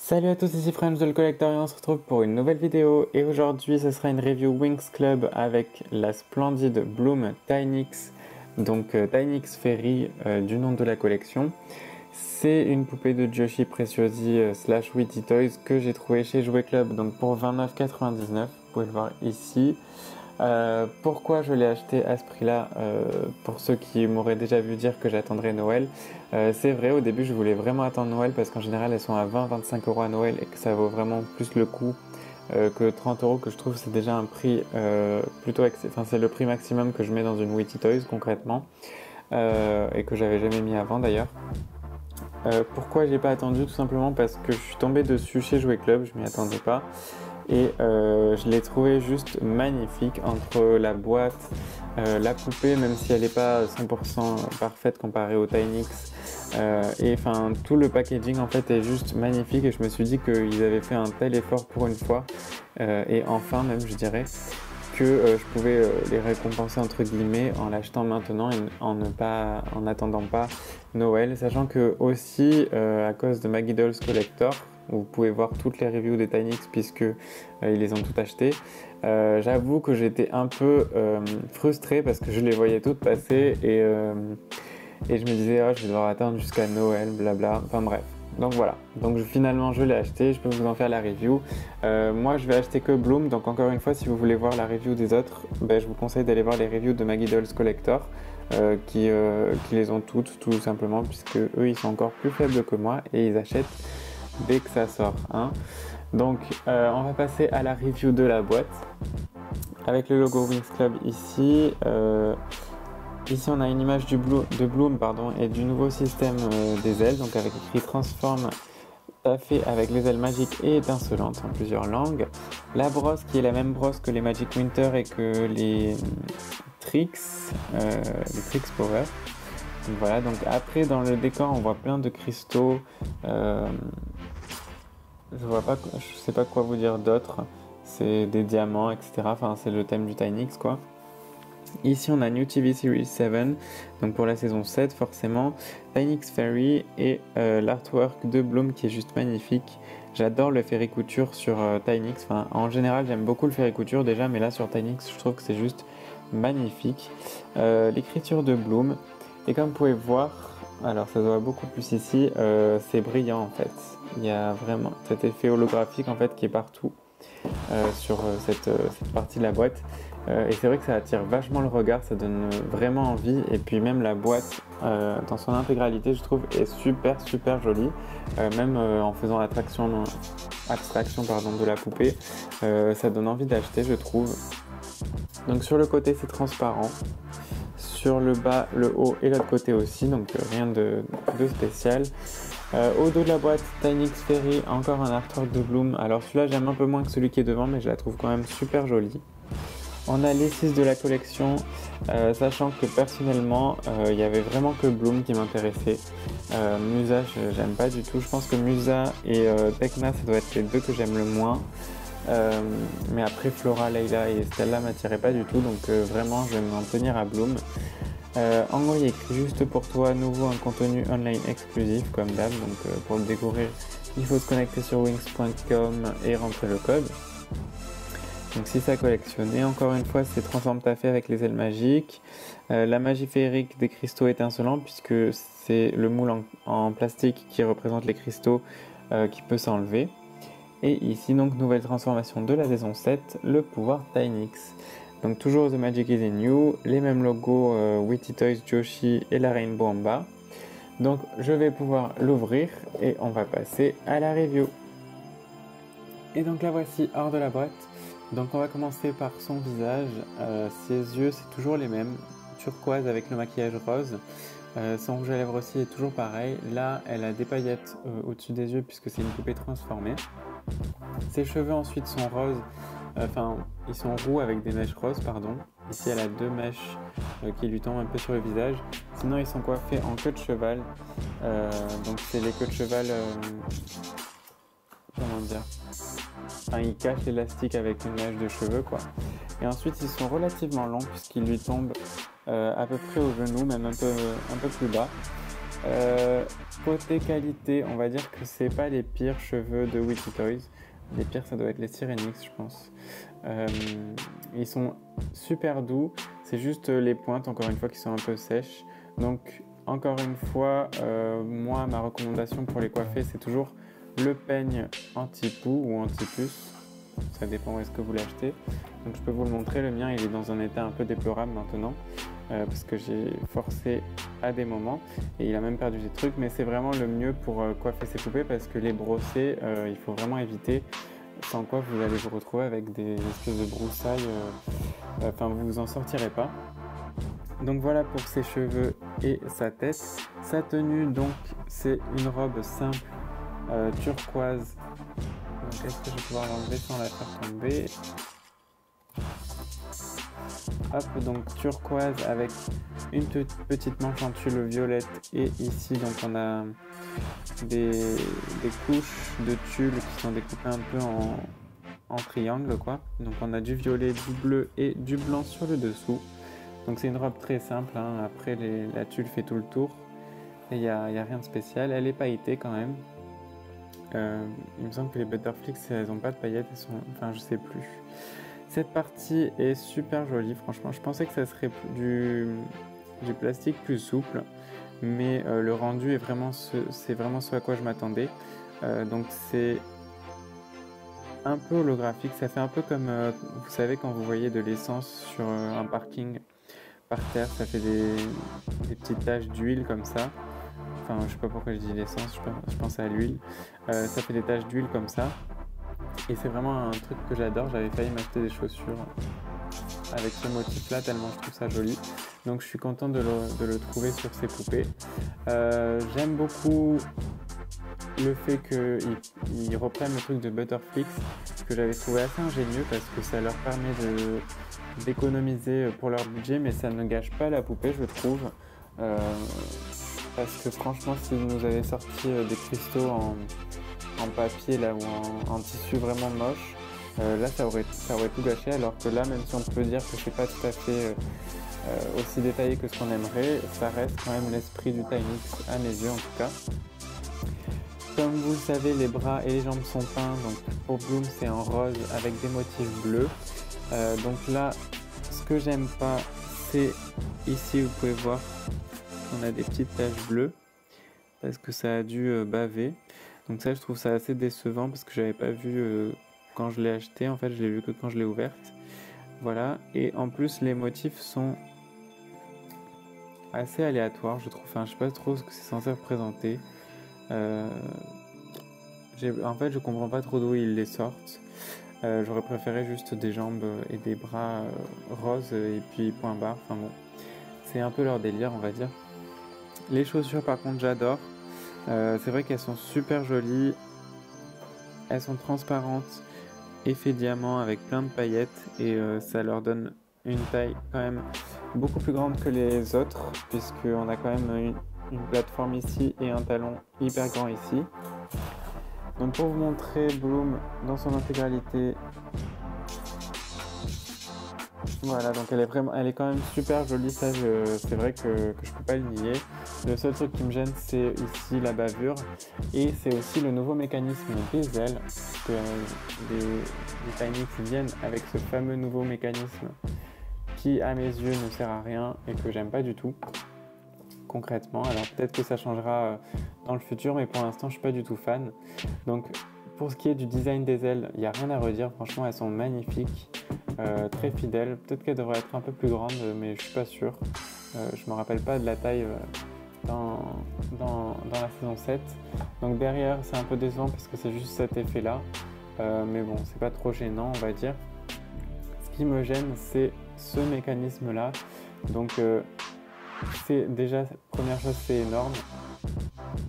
Salut à tous, ici Friends de le Collector et on se retrouve pour une nouvelle vidéo. Et aujourd'hui ce sera une review Winx Club avec la splendide Bloom Tynx, donc Tynx Fairy du nom de la collection. C'est une poupée de Joshi Preciosi slash Witty Toys que j'ai trouvé chez Jouet Club donc pour 29,99€, vous pouvez le voir ici. Pourquoi je l'ai acheté à ce prix-là, pour ceux qui m'auraient déjà vu dire que j'attendrais Noël, c'est vrai, au début je voulais vraiment attendre Noël parce qu'en général elles sont à 20-25€ à Noël et que ça vaut vraiment plus le coup que 30€, que je trouve c'est déjà un prix enfin c'est le prix maximum que je mets dans une Witty Toys concrètement, et que j'avais jamais mis avant d'ailleurs. Pourquoi j'ai pas attendu? Tout simplement parce que je suis tombé dessus chez Jouet Club, je m'y attendais pas. Et je l'ai trouvé juste magnifique entre la boîte, la poupée, même si elle n'est pas 100% parfaite comparée au Tynx. Et enfin, tout le packaging en fait est juste magnifique et je me suis dit qu'ils avaient fait un tel effort pour une fois. Et enfin même je dirais que je pouvais les récompenser entre guillemets en l'achetant maintenant et en n'attendant pas Noël. Sachant que aussi à cause de Maggie Dolls Collector, où vous pouvez voir toutes les reviews des Tynx puisque ils les ont toutes achetées. J'avoue que j'étais un peu frustré parce que je les voyais toutes passer et je me disais oh, je vais devoir attendre jusqu'à Noël, blabla, enfin bref. Donc voilà, donc finalement je l'ai acheté, je peux vous en faire la review. Moi je vais acheter que Bloom, donc encore une fois si vous voulez voir la review des autres, je vous conseille d'aller voir les reviews de Maggie Dolls Collector qui les ont toutes tout simplement puisque eux ils sont encore plus faibles que moi et ils achètent dès que ça sort, hein. Donc on va passer à la review de la boîte avec le logo Winx Club ici. Ici on a une image de Bloom et du nouveau système des ailes, donc avec écrit Transform, fait avec les ailes magiques et étincelantes en plusieurs langues. La brosse qui est la même brosse que les Magic Winter et que les Trix Power. Donc voilà, donc après dans le décor on voit plein de cristaux. Je sais pas quoi vous dire d'autre. C'est des diamants, etc. Enfin, c'est le thème du Tynx, quoi. Ici, on a New TV Series 7, donc pour la saison 7, forcément. Tynx Fairy et l'artwork de Bloom qui est juste magnifique. J'adore le Fairy Couture sur Tynx. Enfin, en général, j'aime beaucoup le Fairy Couture déjà, mais là sur Tynx, je trouve que c'est juste magnifique. L'écriture de Bloom. Et comme vous pouvez voir, alors ça se voit beaucoup plus ici, c'est brillant en fait. Il y a vraiment cet effet holographique en fait qui est partout sur cette partie de la boîte. Et c'est vrai que ça attire vachement le regard, ça donne vraiment envie. Et puis même la boîte dans son intégralité, je trouve, est super jolie. Même en faisant abstraction de la poupée, ça donne envie d'acheter, je trouve. Donc sur le côté c'est transparent. Sur le bas, le haut et l'autre côté aussi, donc rien de spécial. Au dos de la boîte, Tynx Fairy, encore un artwork de Bloom. Alors celui-là j'aime un peu moins que celui qui est devant, mais je la trouve quand même super jolie. On a les 6 de la collection, sachant que personnellement, il n'y avait vraiment que Bloom qui m'intéressait. Musa, j'aime pas du tout. Je pense que Musa et Tecna, ça doit être les deux que j'aime le moins. Mais après Flora, Layla et Stella m'attiraient pas du tout, donc vraiment je vais m'en tenir à Bloom. En gros il est écrit juste pour toi, nouveau un contenu online exclusif comme d'hab, donc pour le découvrir il faut se connecter sur winx.com et rentrer le code. Donc si ça collectionne, et encore une fois c'est Transforme ta fée avec les ailes magiques, la magie féerique des cristaux étincelants puisque c'est le moule en plastique qui représente les cristaux qui peut s'enlever. Et ici donc nouvelle transformation de la saison 7, le pouvoir Tynx. Donc toujours The Magic is in You, les mêmes logos Witty Toys, Joshi et la Rainbow en bas. Donc je vais pouvoir l'ouvrir et on va passer à la review. Et donc la voici hors de la boîte. Donc on va commencer par son visage. Ses yeux c'est toujours les mêmes, turquoise avec le maquillage rose. Son rouge à lèvres aussi est toujours pareil. Là elle a des paillettes au-dessus des yeux puisque c'est une poupée transformée. Ses cheveux ensuite sont roses, ils sont roux avec des mèches roses, pardon. Ici elle a deux mèches qui lui tombent un peu sur le visage. Sinon ils sont coiffés en queue de cheval. Donc c'est les queues de cheval, comment dire, enfin ils cachent l'élastique avec une mèche de cheveux quoi. Et ensuite ils sont relativement longs puisqu'ils lui tombent à peu près au genou, même un peu plus bas. Côté qualité, on va dire que c'est pas les pires cheveux de Witty Toys. Les pires, ça doit être les Sirenix, je pense. Ils sont super doux, c'est juste les pointes, encore une fois, qui sont un peu sèches. Donc, encore une fois, moi, ma recommandation pour les coiffer, c'est toujours le peigne anti-poux ou anti-puce. Ça dépend où est-ce que vous l'achetez. Donc, je peux vous le montrer. Le mien, il est dans un état un peu déplorable maintenant. Parce que j'ai forcé à des moments et il a même perdu des trucs, mais c'est vraiment le mieux pour coiffer ses poupées parce que les brosser, il faut vraiment éviter, sans quoi vous allez vous retrouver avec des espèces de broussailles, enfin vous vous en sortirez pas. Donc voilà pour ses cheveux et sa tête. Sa tenue, donc c'est une robe simple turquoise. Donc est-ce que je vais pouvoir l'enlever sans la faire tomber? Hop, donc turquoise avec une petite manche en tulle violette et ici donc on a des couches de tulle qui sont découpées un peu en triangle quoi. Donc on a du violet, du bleu et du blanc sur le dessous. Donc c'est une robe très simple, hein. Après la tulle fait tout le tour et il n'y a rien de spécial. Elle est pailletée quand même. Il me semble que les Butterflies elles n'ont pas de paillettes, elles sont... enfin je sais plus. Cette partie est super jolie, franchement. Je pensais que ça serait du plastique plus souple, mais le rendu est c'est vraiment ce à quoi je m'attendais. Donc c'est un peu holographique. Ça fait un peu comme, vous savez, quand vous voyez de l'essence sur un parking par terre, ça fait des petites taches d'huile comme ça. Enfin, je sais pas pourquoi je dis l'essence, je pense à l'huile. Ça fait des taches d'huile comme ça. Et c'est vraiment un truc que j'adore, j'avais failli m'acheter des chaussures avec ce motif là tellement je trouve ça joli. Donc je suis content de le trouver sur ces poupées. J'aime beaucoup le fait qu'ils reprennent le truc de Butterflies que j'avais trouvé assez ingénieux parce que ça leur permet d'économiser pour leur budget mais ça ne gâche pas la poupée je trouve. Parce que franchement si vous nous avez sorti des cristaux en papier là ou en tissu vraiment moche, là ça aurait tout gâché alors que là même si on peut dire que c'est pas tout à fait aussi détaillé que ce qu'on aimerait, ça reste quand même l'esprit du Tiny à mes yeux en tout cas. Comme vous le savez, les bras et les jambes sont peints, donc pour Bloom c'est en rose avec des motifs bleus. Donc là ce que j'aime pas c'est ici vous pouvez voir on a des petites taches bleues parce que ça a dû baver. Donc ça je trouve ça assez décevant parce que j'avais pas vu quand je l'ai acheté, en fait je l'ai vu que quand je l'ai ouverte. Voilà, et en plus les motifs sont assez aléatoires je trouve, enfin je sais pas trop ce que c'est censé représenter. En fait je comprends pas trop d'où ils les sortent. J'aurais préféré juste des jambes et des bras roses et puis point barre, enfin bon. C'est un peu leur délire on va dire. Les chaussures par contre j'adore. C'est vrai qu'elles sont super jolies, elles sont transparentes, effet diamant avec plein de paillettes et ça leur donne une taille quand même beaucoup plus grande que les autres puisqu'on a quand même une plateforme ici et un talon hyper grand ici. Donc pour vous montrer Bloom dans son intégralité, voilà, donc elle est quand même super jolie, ça c'est vrai que je peux pas le nier. Le seul truc qui me gêne c'est ici la bavure et c'est aussi le nouveau mécanisme des ailes, que les Tiny viennent avec ce fameux nouveau mécanisme qui à mes yeux ne sert à rien et que j'aime pas du tout concrètement. Alors peut-être que ça changera dans le futur mais pour l'instant je suis pas du tout fan. Donc pour ce qui est du design des ailes, il n'y a rien à redire, franchement elles sont magnifiques. Très fidèle, peut-être qu'elle devrait être un peu plus grande mais je suis pas sûr, je me rappelle pas de la taille dans la saison 7, donc derrière c'est un peu décevant parce que c'est juste cet effet là, mais bon c'est pas trop gênant on va dire. Ce qui me gêne c'est ce mécanisme là, donc c'est déjà, première chose c'est énorme,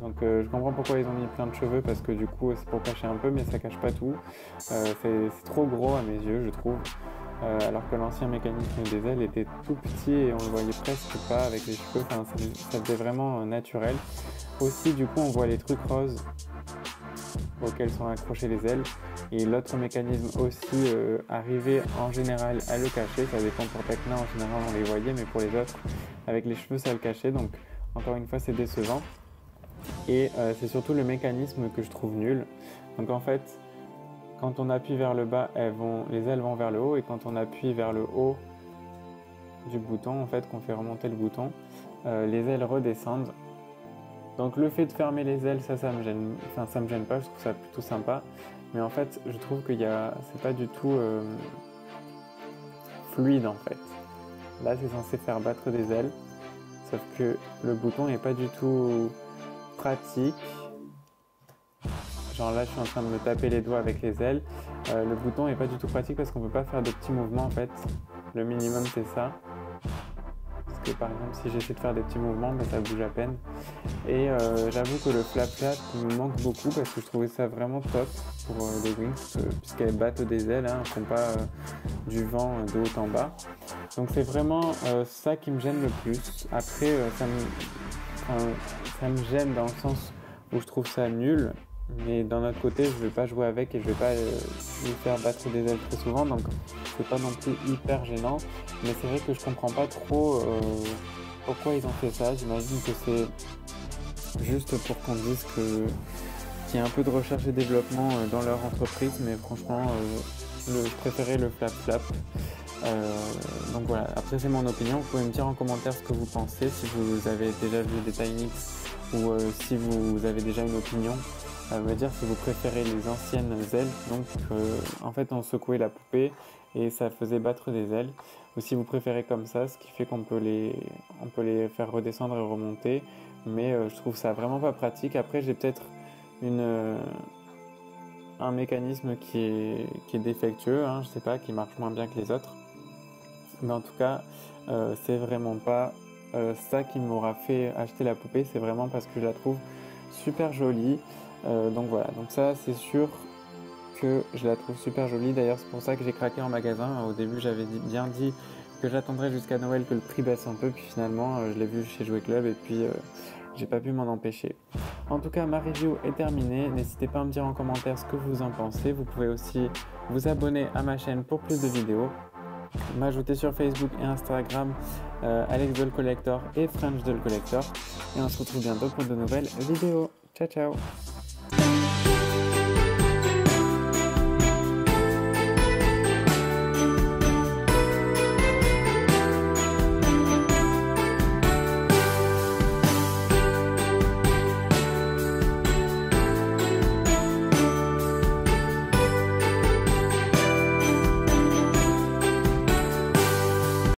donc je comprends pourquoi ils ont mis plein de cheveux parce que du coup c'est pour cacher un peu mais ça cache pas tout, c'est trop gros à mes yeux je trouve. Alors que l'ancien mécanisme des ailes était tout petit et on le voyait presque pas avec les cheveux, enfin, ça faisait vraiment naturel. Aussi du coup on voit les trucs roses auxquels sont accrochées les ailes et l'autre mécanisme aussi arrivait en général à le cacher, ça dépend pour Tecna en général on les voyait mais pour les autres avec les cheveux ça le cachait, donc encore une fois c'est décevant. Et c'est surtout le mécanisme que je trouve nul. Donc en fait, quand on appuie vers le bas, les ailes vont vers le haut, et quand on appuie vers le haut du bouton, en fait, qu'on fait remonter le bouton, les ailes redescendent. Donc le fait de fermer les ailes, ça me gêne, enfin ça me gêne pas, je trouve ça plutôt sympa. Mais en fait, je trouve que c'est pas du tout fluide en fait. Là, c'est censé faire battre des ailes, sauf que le bouton n'est pas du tout pratique. Genre là, je suis en train de me taper les doigts avec les ailes. Le bouton n'est pas du tout pratique parce qu'on peut pas faire de petits mouvements en fait. Le minimum, c'est ça. Parce que par exemple, si j'essaie de faire des petits mouvements, ben, ça bouge à peine. Et j'avoue que le flap-flap me manque beaucoup parce que je trouvais ça vraiment top pour les wings, puisqu'elles battent des ailes, hein, elles font pas du vent de haut en bas. Donc c'est vraiment ça qui me gêne le plus. Après, ça me gêne dans le sens où je trouve ça nul, mais d'un autre côté, je vais pas jouer avec et je vais pas lui faire battre des ailes très souvent, donc c'est pas non plus hyper gênant. Mais c'est vrai que je comprends pas trop pourquoi ils ont fait ça. J'imagine que c'est juste pour qu'on dise qu'il y a un peu de recherche et développement dans leur entreprise, mais franchement, je préférais le flap-flap. Donc voilà, après c'est mon opinion, vous pouvez me dire en commentaire ce que vous pensez, si vous avez déjà vu des Tynix ou si vous avez déjà une opinion, me dire si vous préférez les anciennes ailes, donc en fait on secouait la poupée et ça faisait battre des ailes, ou si vous préférez comme ça, ce qui fait qu'on peut les faire redescendre et remonter, mais je trouve ça vraiment pas pratique. Après j'ai peut-être un mécanisme qui est défectueux, hein, je sais pas, qui marche moins bien que les autres. Mais en tout cas, c'est vraiment pas ça qui m'aura fait acheter la poupée, c'est vraiment parce que je la trouve super jolie. Donc voilà, donc ça c'est sûr que je la trouve super jolie. D'ailleurs c'est pour ça que j'ai craqué en magasin. Au début j'avais bien dit que j'attendrais jusqu'à Noël que le prix baisse un peu, puis finalement je l'ai vu chez Jouet Club et puis j'ai pas pu m'en empêcher. En tout cas, ma review est terminée. N'hésitez pas à me dire en commentaire ce que vous en pensez. Vous pouvez aussi vous abonner à ma chaîne pour plus de vidéos, m'ajouter sur Facebook et Instagram, Alex Doll Collector et French Doll Collector. Et on se retrouve bientôt pour de nouvelles vidéos. Ciao ciao!